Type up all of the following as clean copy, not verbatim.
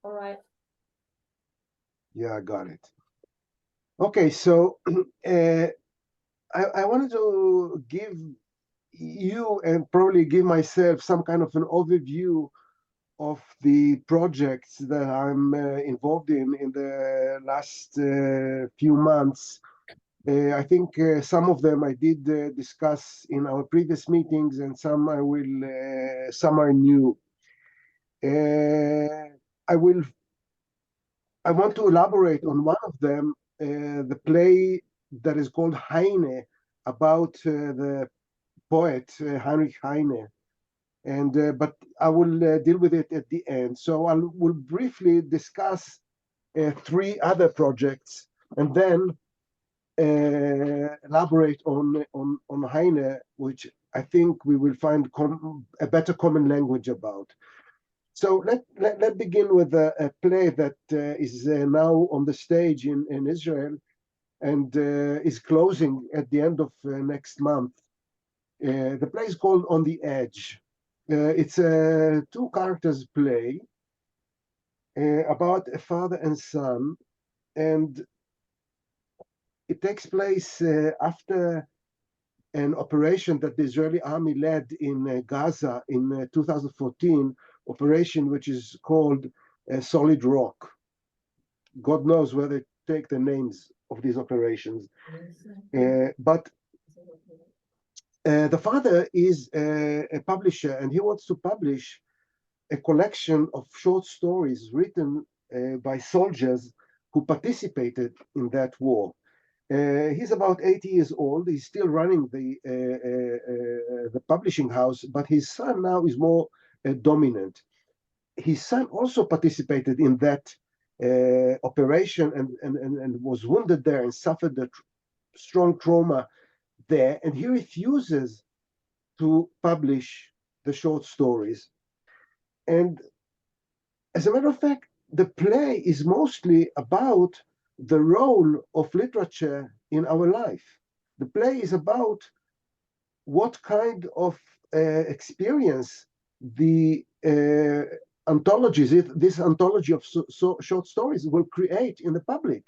All right. Yeah, I got it. Okay, so I wanted to give you and probably give myself some kind of an overview of the projects that I'm involved in the last few months. I think some of them I did discuss in our previous meetings, and some are new. Uh, I will I want to elaborate on one of them, the play that is called Heine, about the poet Heinrich Heine, and but I will deal with it at the end. So I will briefly discuss three other projects, and then elaborate on Heine, which I think we will find a better common language about. So let begin with a play that is now on the stage in Israel and is closing at the end of next month. The play is called On the Edge. It's a two characters play about a father and son, and it takes place after an operation that the Israeli army led in Gaza in 2014, operation which is called Solid Rock. God knows where they take the names of these operations. But the father is a publisher, and he wants to publish a collection of short stories written by soldiers who participated in that war. He's about 80 years old. He's still running the publishing house, but his son now is more dominant. His son also participated in that operation and was wounded there and suffered a strong trauma there. And he refuses to publish the short stories. And as a matter of fact, the play is mostly about the role of literature in our life. The play is about what kind of experience the anthologies, this anthology of short stories will create in the public.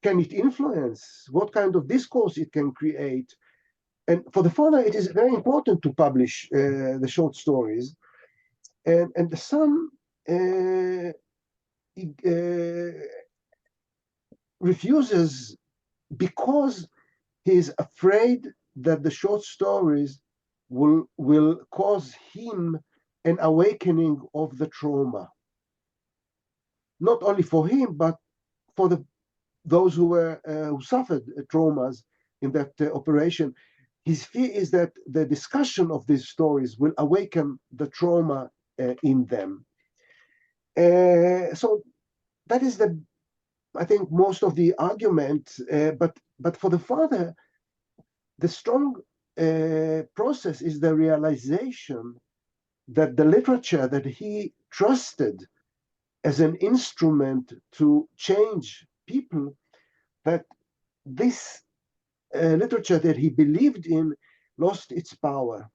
Can it influence? What kind of discourse it can create? And for the father, it is very important to publish the short stories. And the son uh, refuses because he's afraid that the short stories will cause him an awakening of the trauma, not only for him but for those who suffered traumas in that operation. His fear is that the discussion of these stories will awaken the trauma in them. So that is the I think most of the argument, but for the father, the strong process is the realization that the literature that he trusted as an instrument to change people, that this literature that he believed in lost its power.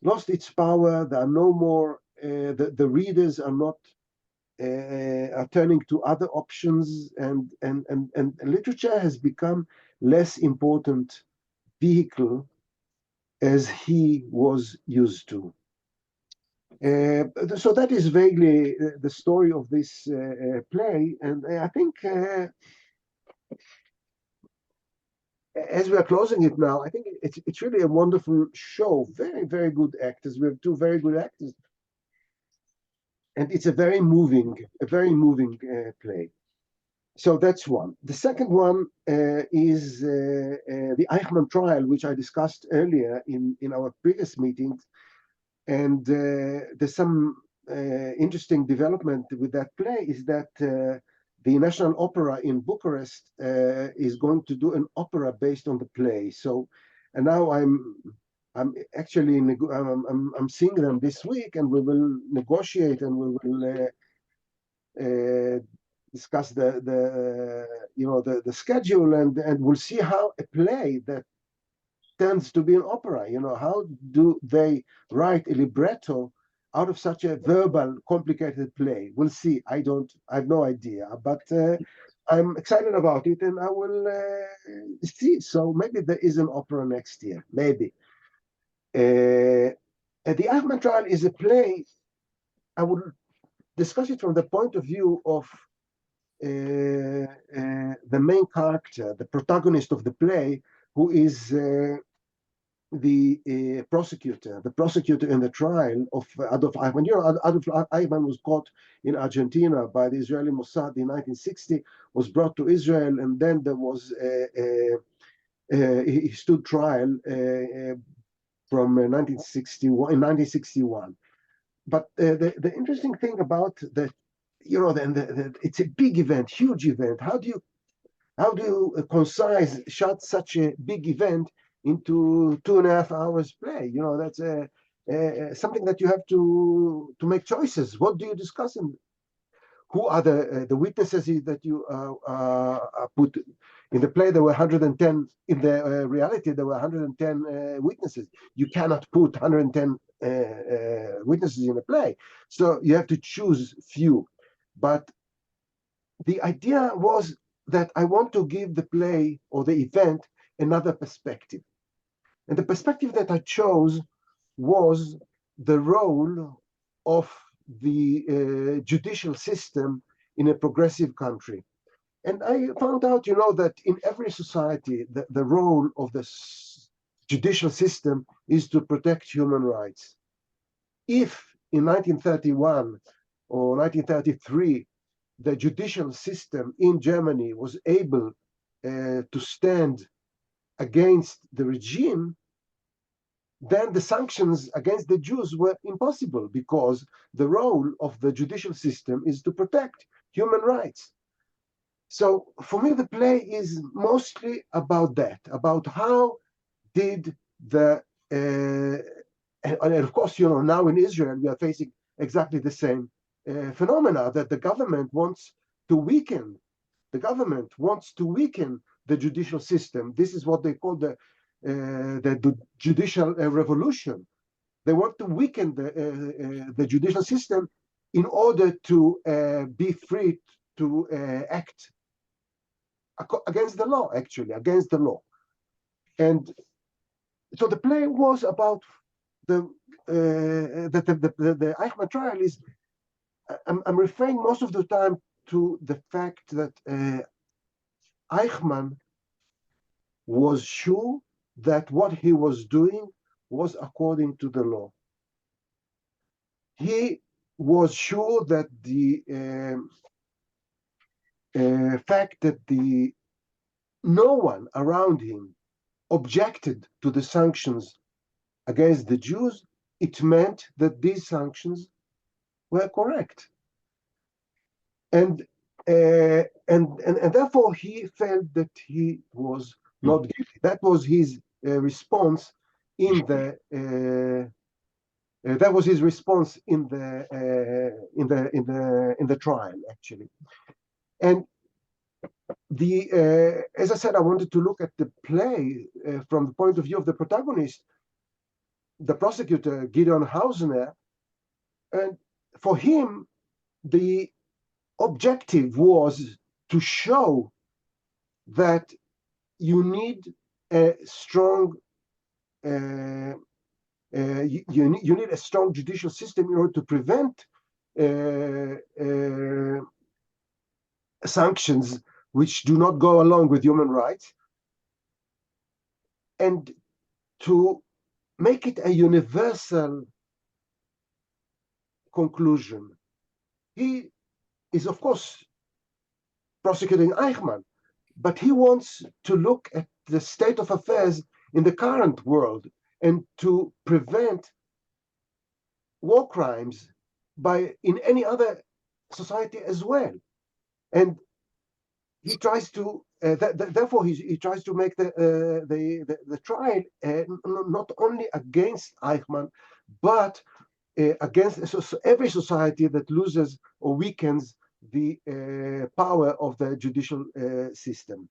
Lost its power. There are no more. The readers are not are turning to other options, and literature has become less important vehicle as he was used to. So that is vaguely the story of this play, and I think as we are closing it now, I think it's really a wonderful show. Very very good actors. We have two very good actors, and it's a very moving play. So that's one. The second one is the Eichmann trial, which I discussed earlier in our previous meetings. And there's some interesting development with that play is that the National Opera in Bucharest is going to do an opera based on the play. So, and now I'm actually I'm seeing them this week, and we will negotiate and we will uh, discuss the schedule, and we'll see how a play that tends to be an opera, how do they write a libretto out of such a verbal, complicated play. We'll see. I have no idea, but I'm excited about it, and I will see. So maybe there is an opera next year, maybe. The Eichmann trial is a play. I would discuss it from the point of view of the main character, the protagonist of the play, who is the prosecutor in the trial of Adolf Eichmann. You know, Adolf Eichmann was caught in Argentina by the Israeli Mossad in 1960, was brought to Israel, and then there was he stood trial from 1961 in 1961. But the interesting thing about the, you know, it's a big event, huge event. How do you concise shot such a big event into 2.5 hours play? You know, that's something that you have to make choices. What do you discuss, and who are the witnesses that you put in the play? There were 110. In the reality, there were 110 witnesses. You cannot put 110 witnesses in a play, so you have to choose few. But the idea was that I want to give the play or the event another perspective. And the perspective that I chose was the role of the judicial system in a progressive country. And I found out, you know, that in every society, the role of the judicial system is to protect human rights. If in 1931 or 1933, the judicial system in Germany was able to stand against the regime, then the sanctions against the Jews were impossible, because the role of the judicial system is to protect human rights. So for me, the play is mostly about that, about how did the, and of course, you know, now in Israel, we are facing exactly the same phenomena, that the government wants to weaken. The government wants to weaken the judicial system. This is what they call the judicial revolution. They want to weaken the judicial system in order to be free to act against the law, actually, against the law. And so the play was about the Eichmann trial is, I'm referring most of the time to the fact that Eichmann was sure that what he was doing was according to the law. He was sure that the fact that no one around him objected to the sanctions against the Jews, it meant that these sanctions were correct. And therefore he felt that he was not guilty. That was his response in the trial, actually. And as I said, I wanted to look at the play from the point of view of the protagonist, the prosecutor Gideon Hausner, and for him the objective was to show that you need a strong you need a strong judicial system in order to prevent sanctions which do not go along with human rights, and to make it a universal conclusion. He is, of course, prosecuting Eichmann, but he wants to look at the state of affairs in the current world and to prevent war crimes in any other society as well. And he tries to, therefore, he tries to make the trial not only against Eichmann, but against every society that loses or weakens the power of the judicial system.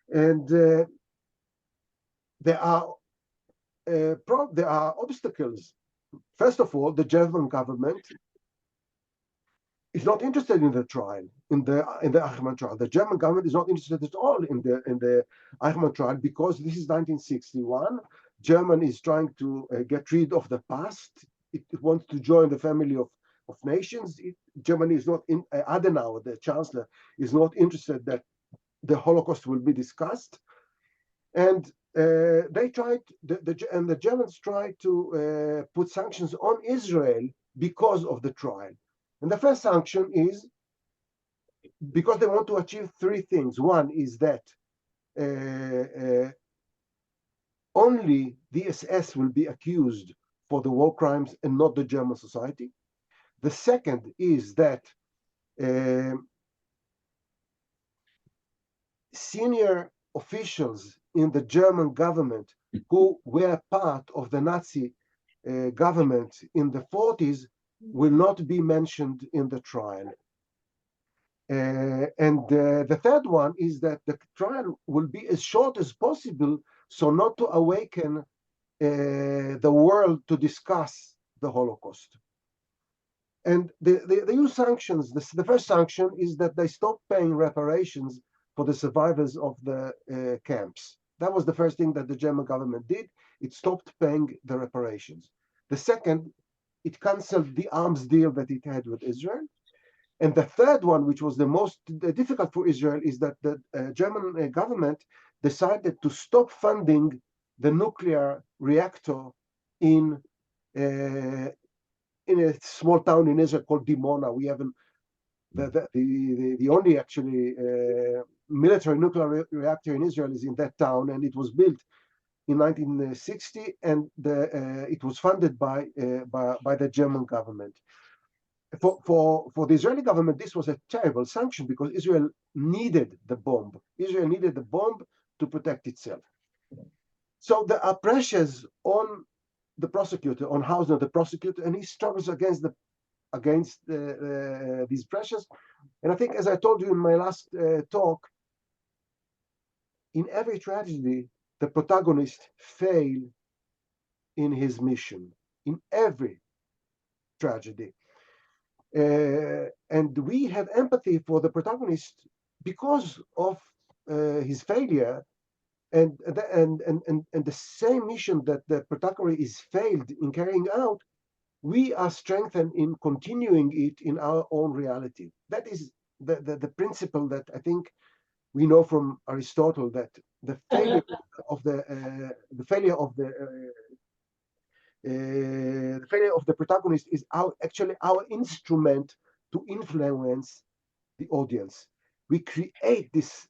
And there are obstacles First of all, the German government is not interested in the trial, in the Eichmann trial. The German government is not interested at all in the Eichmann trial, because this is 1961. Germany is trying to get rid of the past. It wants to join the family of nations. Germany is not in. Adenauer, the chancellor, is not interested that the Holocaust will be discussed, and they tried. The Germans tried to put sanctions on Israel because of the trial. And the first sanction is because they want to achieve three things. One is that only the SS will be accused for the war crimes and not the German society. The second is that senior officials in the German government who were part of the Nazi government in the 40s will not be mentioned in the trial. And the third one is that the trial will be as short as possible, so not to awaken the world to discuss the Holocaust. And the use sanctions. The first sanction is that they stop paying reparations for the survivors of the camps. That was the first thing that the German government did. It stopped paying the reparations. The second, it canceled the arms deal that it had with Israel. And the third one, which was the most difficult for Israel, is that the German government decided to stop funding the nuclear reactor in a small town in Israel called Dimona. We have the only actually military nuclear reactor in Israel is in that town, and it was built in 1960, and it was funded by the German government. For the Israeli government, this was a terrible sanction because Israel needed the bomb. Israel needed the bomb to protect itself. So there are pressures on the prosecutor, on Hausner, the prosecutor, and he struggles against these pressures. And I think, as I told you in my last talk, in every tragedy, the protagonist failed in his mission. In every tragedy. And we have empathy for the protagonist because of his failure, and the same mission that the protagonist is failed in carrying out, we are strengthened in continuing it in our own reality. That is the principle that I think we know from Aristotle, that the failure of the failure of the protagonist is actually our instrument to influence the audience. We create this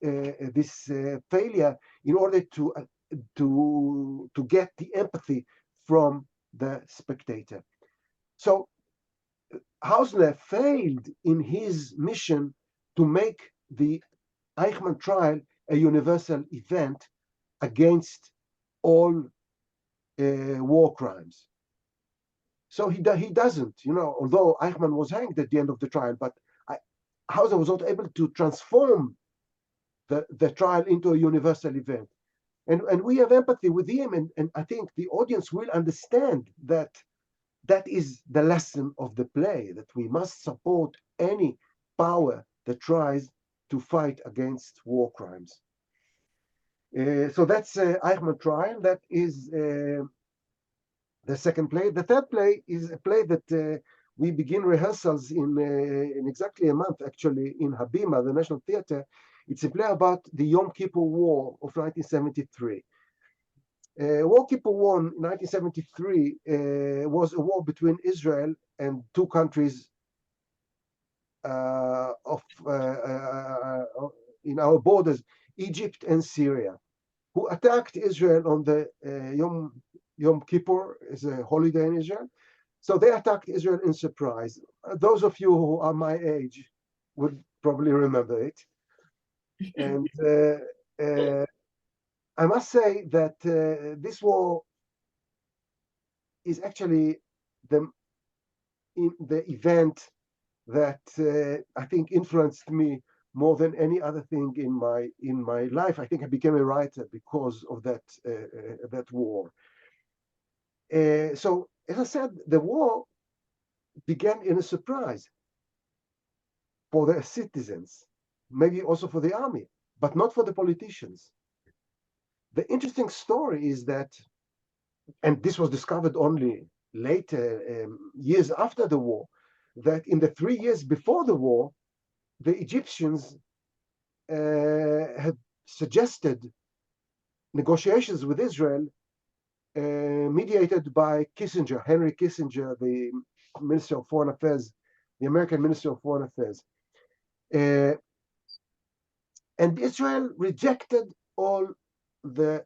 failure in order to get the empathy from the spectator. So Hausner failed in his mission to make the Eichmann trial a universal event against all war crimes. So he doesn't, although Eichmann was hanged at the end of the trial, but Hausner was not able to transform the trial into a universal event. And we have empathy with him, and I think the audience will understand that is the lesson of the play, that we must support any power that tries to fight against war crimes. So that's Eichmann trial. That is the second play. The third play is a play that we begin rehearsals in exactly a month, actually, in Habima, the National Theatre. It's a play about the Yom Kippur War of 1973. Yom Kippur War in 1973 was a war between Israel and two countries in our borders, Egypt and Syria, who attacked Israel on the Yom Kippur, is a holiday in Israel. So they attacked Israel in surprise. Those of you who are my age would probably remember it. And I must say that this war is actually the event that I think influenced me more than any other thing in my life. I think I became a writer because of that war. So as I said, the war began in a surprise for the citizens, maybe also for the army, but not for the politicians. The interesting story is that, and this was discovered only later, years after the war, that in the 3 years before the war, the Egyptians had suggested negotiations with Israel, mediated by Kissinger, Henry Kissinger, the Minister of Foreign Affairs, the American Minister of Foreign Affairs. And Israel rejected all the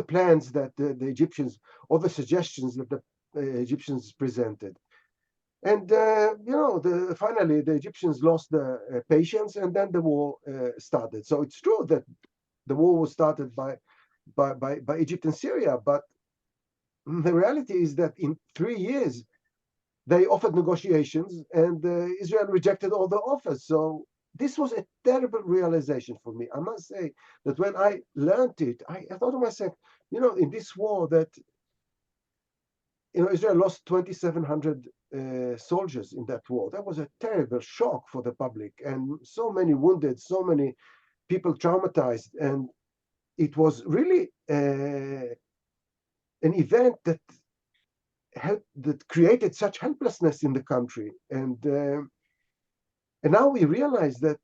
plans that the Egyptians, all the suggestions that the Egyptians presented. And finally, the Egyptians lost the patience, and then the war started. So it's true that the war was started by Egypt and Syria, but the reality is that in 3 years they offered negotiations, and Israel rejected all the offers. So this was a terrible realization for me. I must say that when I learned it, I thought to myself, in this war that Israel lost 2,700 soldiers in that war. That was a terrible shock for the public, and so many wounded, so many people traumatized, and it was really an event that created such helplessness in the country, and now we realize that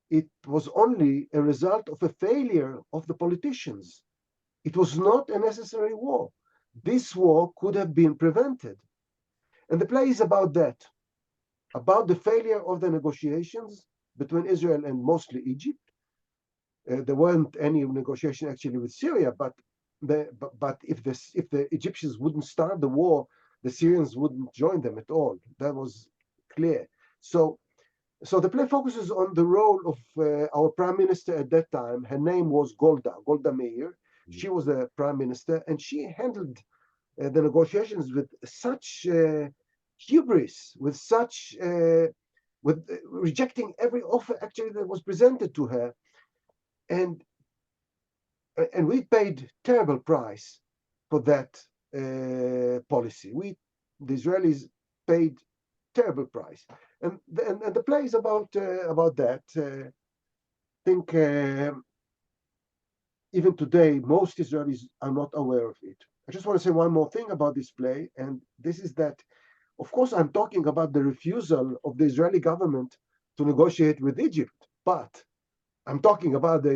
it was only a result of a failure of the politicians. It was not a necessary war. This war could have been prevented. And the play is about that, about the failure of the negotiations between Israel and mostly Egypt. There weren't any negotiation actually with Syria, but if the Egyptians wouldn't start the war, the Syrians wouldn't join them at all. That was clear. So the play focuses on the role of our prime minister at that time. Her name was Golda Meir. She was the prime minister, and she handled the negotiations with such hubris, with rejecting every offer actually that was presented to her, and we paid terrible price for that policy. The Israelis paid terrible price, and the play is about that. I think even today most Israelis are not aware of it. I just want to say one more thing about this play, and this is that, of course, I'm talking about the refusal of the Israeli government to negotiate with Egypt, but I'm talking about the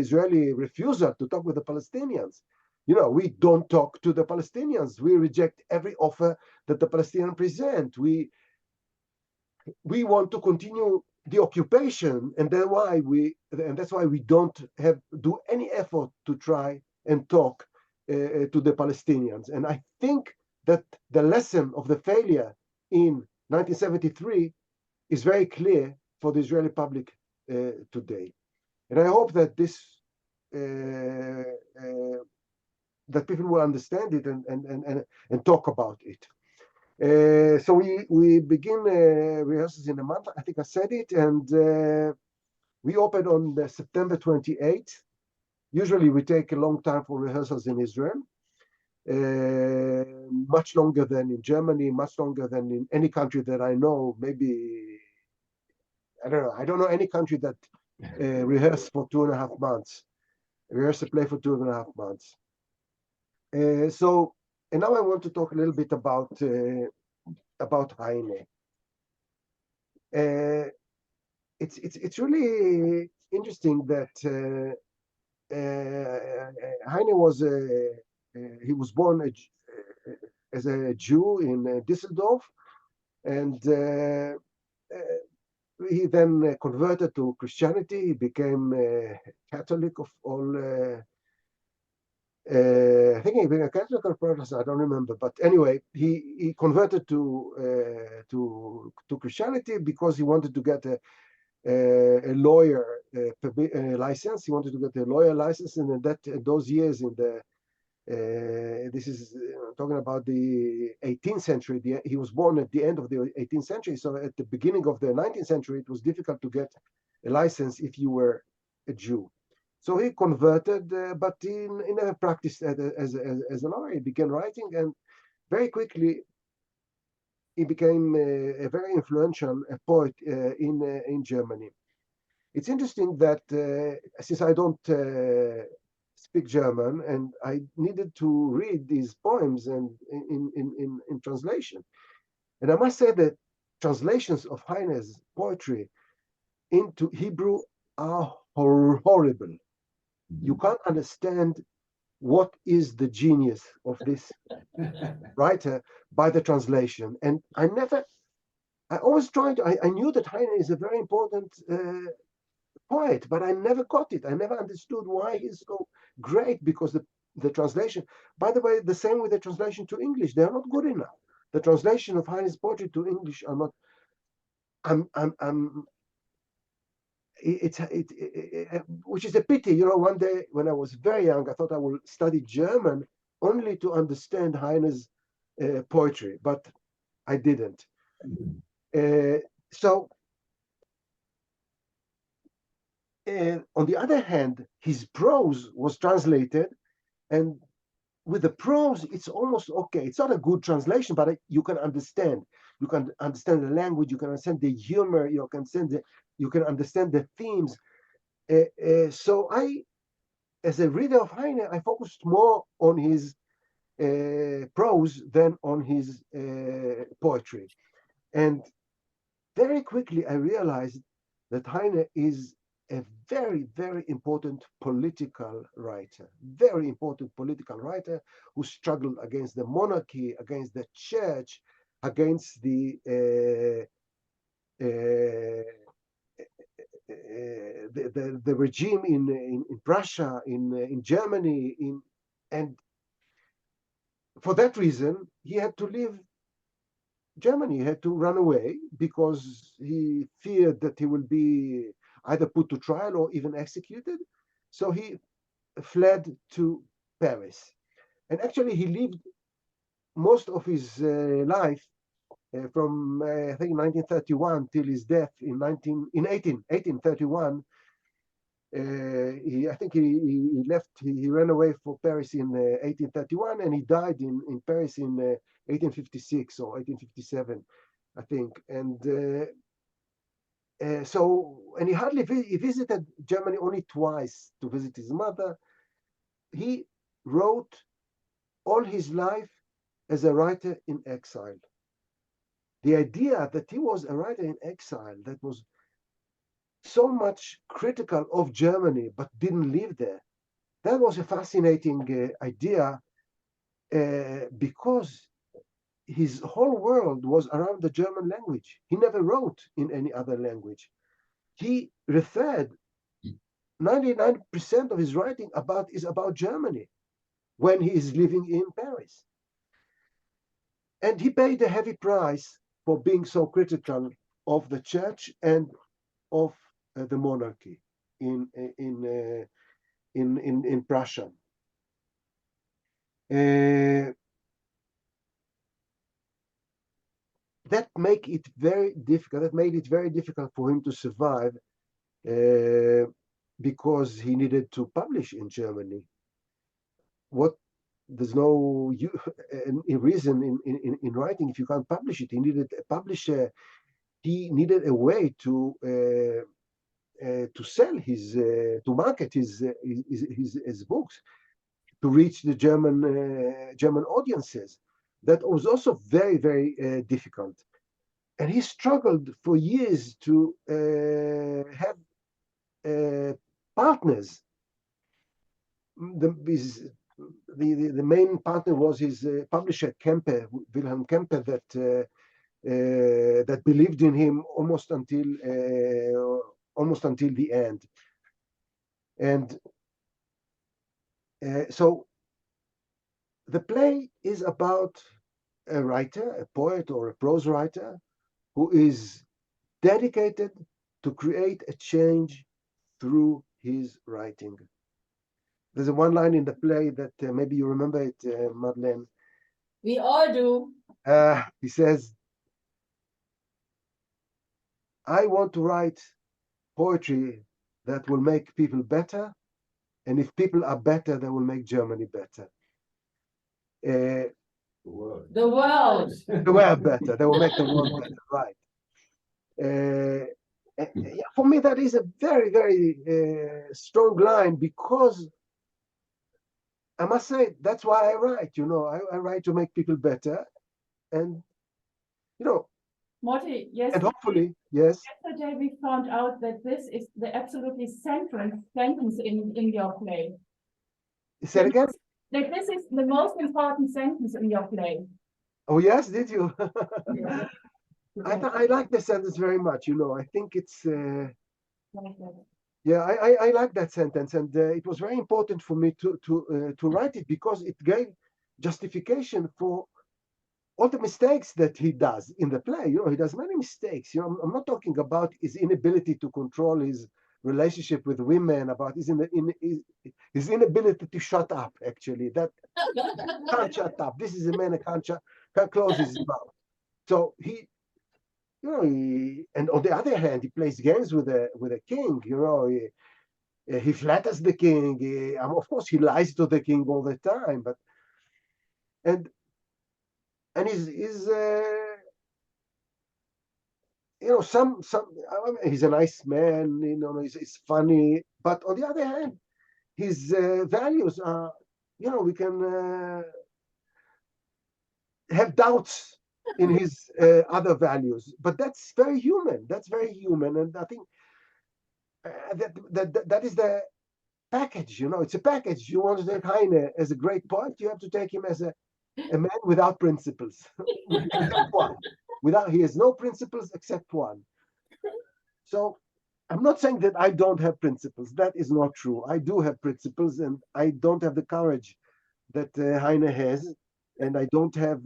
Israeli refusal to talk with the Palestinians. We don't talk to the Palestinians. We reject every offer that the Palestinians present. We want to continue the occupation, and that's why we don't do any effort to try and talk to the Palestinians. And I think that the lesson of the failure in 1973 is very clear for the Israeli public today. And I hope that that people will understand it and talk about it. So we begin rehearsals in a month. I think I said it, and we opened on September 28th. Usually we take a long time for rehearsals in Israel, much longer than in Germany, much longer than in any country that I know. Maybe, I don't know. I don't know any country that rehearsed for 2.5 months, rehearse a play for 2.5 months. And now I want to talk a little bit about Heine. It's really interesting that Heine he was born as a Jew in Düsseldorf, and he then converted to Christianity. He became Catholic of all. I think he became a Catholic or Protestant. I don't remember, but anyway, he converted to Christianity because he wanted to get a lawyer license. He wanted to get a lawyer license, and in those years, this is talking about the 18th century. He was born at the end of the 18th century, so at the beginning of the 19th century, it was difficult to get a license if you were a Jew. So he converted, but he never practiced as an lawyer. He began writing, and very quickly he became a very influential poet in Germany. It's interesting that since I don't speak German, and I needed to read these poems and in translation, and I must say that translations of Heine's poetry into Hebrew are horrible. You can't understand what is the genius of this writer by the translation. And I always tried, I knew that Heine is a very important poet, but I never got it. I never understood why he's so great, because the translation, by the way, the same with the translation to English, they're not good enough. The translation of Heine's poetry to English are not, I'm which is a pity. You know, one day when I was very young, I thought I would study German only to understand Heine's poetry, but I didn't. So, on the other hand, his prose was translated, and with the prose, it's almost okay. It's not a good translation, but you can understand. You can understand the language. You can understand the humor. You can understand the themes. So as a reader of Heine, I focused more on his prose than on his poetry. And very quickly, I realized that Heine is a very, very important political writer, who struggled against the monarchy, against the church, against the regime in Prussia, in Germany, and for that reason, he had to leave Germany. He had to run away because he feared that he will be either put to trial or even executed. So he fled to Paris. And actually, he lived most of his life from I think 1931 till his death in 1831. I think he left. He ran away for Paris in 1831, and he died in Paris in 1856 or 1857, I think. And and he visited Germany only twice to visit his mother. He wrote all his life as a writer in exile. The idea that he was a writer in exile, that was so much critical of Germany but didn't live there, that was a fascinating idea, because his whole world was around the German language. He never wrote in any other language. He referred 99% of his writing is about Germany when he is living in Paris. And he paid a heavy price for being so critical of the church and of the monarchy in Prussia. That made it very difficult for him to survive, because he needed to publish in Germany. There's no reason in writing if you can't publish it. He needed a publisher. He needed a way to sell to market his books, to reach the German audiences. That was also very, very difficult. And he struggled for years to have partners. The main partner was his publisher Wilhelm Kempe, that believed in him almost until the end. And so the play is about a writer, a poet or a prose writer, who is dedicated to create a change through his writing. There's one line in the play that maybe you remember it, Madeleine. We all do. He says, I want to write poetry that will make people better, And if people are better, they will make Germany better. The world. better. They will make the world better, right? Yeah, for me, that is a very, very strong line, because I must say that's why I write. I write to make people better, and Motti, yes. And hopefully, yes. Yesterday we found out that this is the absolutely central sentence in your play. Say it again. That this is the most important sentence in your play. Oh yes, did you? Yeah. I like the sentence very much. I think it's yeah, I like that sentence, and it was very important for me to write it, because it gave justification for all the mistakes that he does in the play. He does many mistakes. I'm not talking about his inability to control his relationship with women, about his inability to shut up. Actually, that can't shut up. This is a man that can't close his mouth. So and on the other hand, he plays games with a king. He flatters the king. Of course, he lies to the king all the time. But and he's he's a nice man. He's funny. But on the other hand, his values are, we can have doubts in his other values. But that's very human. And I think that is the package. It's a package. You want to take Heine as a great poet, you have to take him as a man without principles. Except one. He has no principles except one. So I'm not saying that I don't have principles. That is not true. I do have principles, and I don't have the courage that Heine has, and I don't have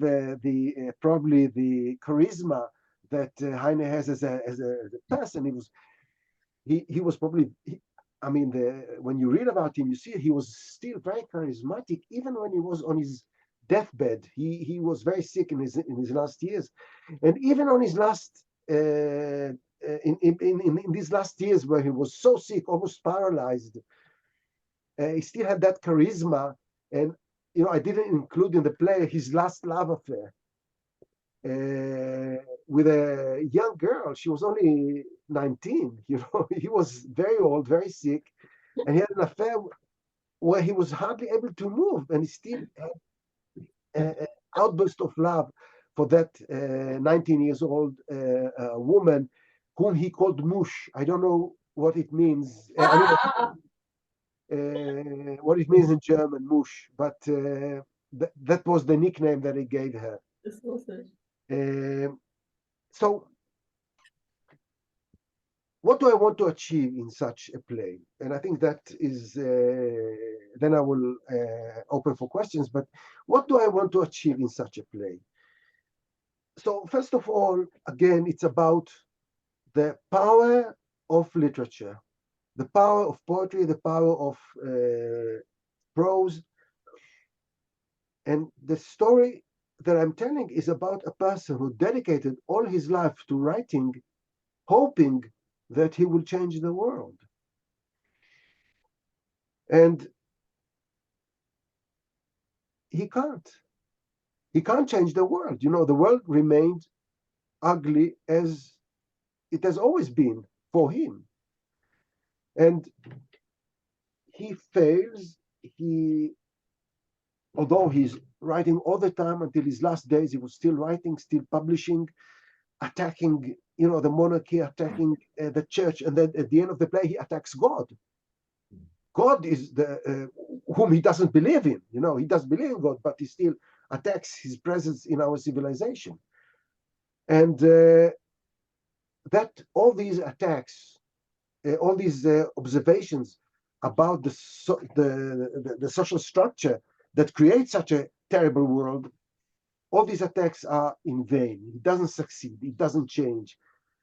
probably the charisma that Heine has as a person. He was probably. When you read about him, you see he was still very charismatic, even when he was on his deathbed. He was very sick in his last years, and even on his last in these last years, where he was so sick, almost paralyzed, he still had that charisma. And I didn't include in the play his last love affair with a young girl. She was only 19. He was very old, very sick, and he had an affair where he was hardly able to move, and he still had an outburst of love for that 19 years old woman, whom he called Mush. I don't know what it means. What it means in German, Mush, but that was the nickname that he gave her. So what do I want to achieve in such a play? And I think that is, then I will open for questions, but what do I want to achieve in such a play? So first of all, again, it's about the power of literature, the power of poetry, the power of prose. And the story that I'm telling is about a person who dedicated all his life to writing, hoping that he will change the world. And he can't. He can't change the world. The world remained ugly as it has always been for him. And he fails. Although he's writing all the time until his last days, he was still writing, still publishing, attacking, the monarchy, attacking the church. And then at the end of the play, he attacks God. God is the whom he doesn't believe in. He doesn't believe in God, but he still attacks his presence in our civilization. And that all these attacks, all these observations about the social structure that creates such a terrible world, all these attacks are in vain. It doesn't succeed. It doesn't change.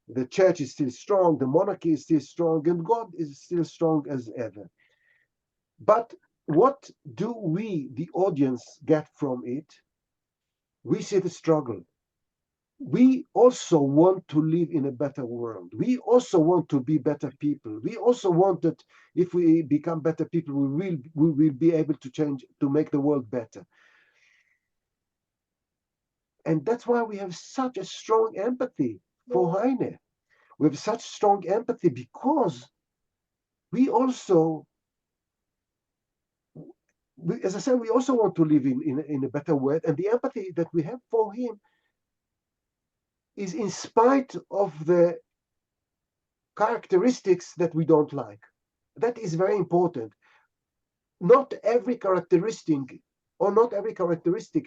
The church is still strong. The monarchy is still strong, and God is still strong as ever. But what do we, the audience, get from it? We see the struggle. we also want to live in a better world. We also want to be better people. We also want that if we become better people, we will be able to change, to make the world better. And that's why we have such a strong empathy for Heine. We have such strong empathy because we also, as I said, we also want to live in a better world. And the empathy that we have for him is in spite of the characteristics that we don't like. That is very important. Not every characteristic, or not every characteristic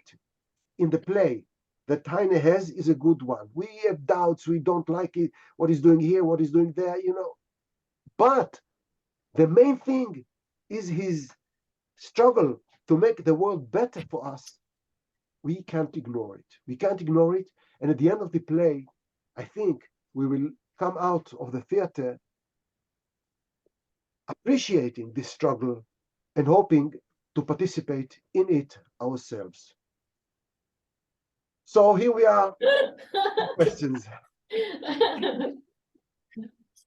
in the play that Heine has is a good one. We have doubts, we don't like it, what he's doing here, what he's doing there, you know. But the main thing is his struggle to make the world better for us. We can't ignore it. We can't ignore it. And at the end of the play, I think we will come out of the theater appreciating this struggle and hoping to participate in it ourselves. So here we are. Questions.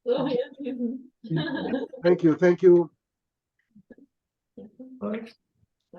So, Thank you. Thank you.